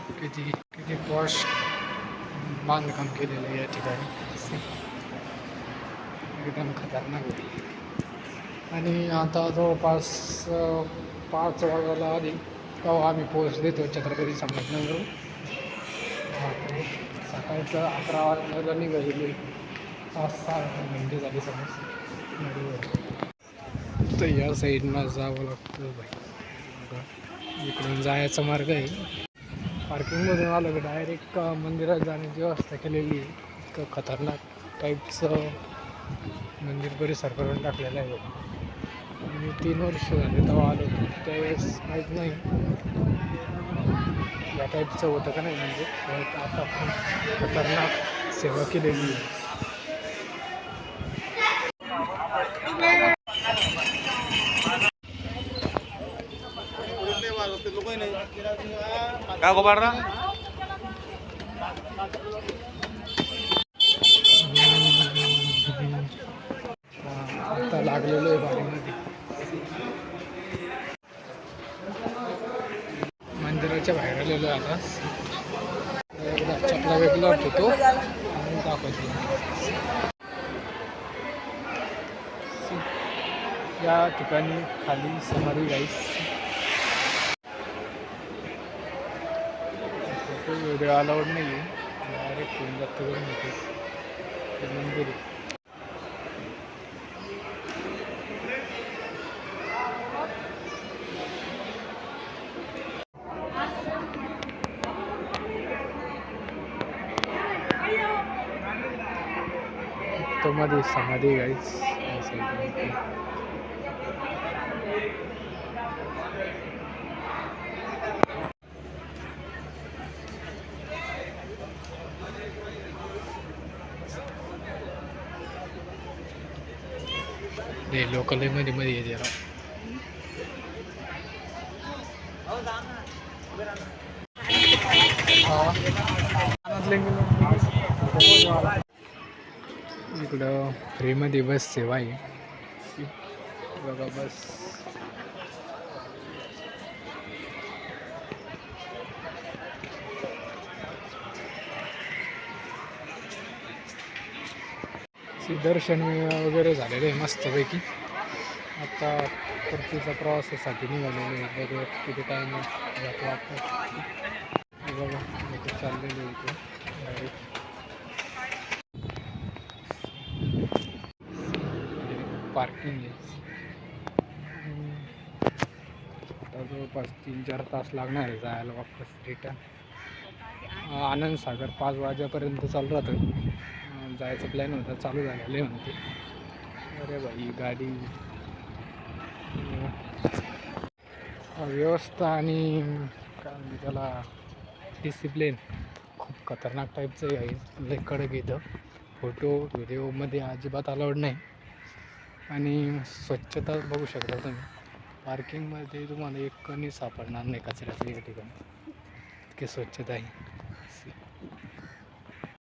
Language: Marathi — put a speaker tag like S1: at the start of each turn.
S1: किती किती पॉश बांधकाम केलेलं आहे या ठिकाणी, एकदम खतरनाक आहे. आणि आता जवळपास 5 वाजायला आधी तेव्हा आम्ही पोहोचले तो छत्रपती संभाजीनगर. सकाळचं 11 वाजता निघालेलो, 5-6 घंटे झाले समज. तर या साईडनं जावं लागतं भाई. इकडून जायचा मार्ग आहे. पार्किंगमधून आलं की डायरेक्ट मंदिरात जाण्याची व्यवस्था केलेली आहे. इतकं खतरनाक टाईपचं मंदिर परिसर करून टाकलेलं आहे. मी 3 वर्ष झाले तेव्हा आलो होतो, त्यावेळेस माहीत नाही या टाईपचं होतं का नाही. म्हणजे आता खूप खतरनाक सेवा केलेली आहे.
S2: का गोबाडरा
S1: आता लागलेलो आहे बारीमध्ये. मंदिराच्या बाहेर आलेलो आहे आता. एकदा चपला वेगळा होतो आणि दाखवतो. या ठिकाणी खाली समाधी गाईस. व्हिडिओ अलाउड नाही आहे, डायरेक्ट फोन जास्त करून होते. ते मंदिर आहे. तो मध्ये समाधी गाईस. लोकल मध्ये मध्ये येते राव. इकडं फ्रीमध्ये बस सेवा आहे बघा. बस दर्शन वगैरे झालेलं आहे मस्तपैकी. आता परतीचा प्रवासासाठी निघालेलो आहे. बघा किती टाईम जातो वाटतं. बघा इथे चाललेलो इथे डायरेक्ट पार्किंग आहे. आता जवळपास 3-4 तास लागणार आहे जायला वापस रिटर्न. आनंद सागर 5 वाजेपर्यंत चालू राहतं. जायचं प्लॅन होता, चालू झालेलं आहे म्हणते. अरे भाई गाडी व्यवस्था आणि काय म्हणजे त्याला डिसिप्लिन खूप खतरनाक टाईपचं आहे. लय कडक इथं. फोटो व्हिडिओमध्ये अजिबात अलाउड नाही. आणि स्वच्छता बघू शकता तुम्ही. पार्किंगमध्ये तुम्हाला एक कणी सापडणार नाही कचऱ्याचं या ठिकाणी. इतकी स्वच्छता आहे.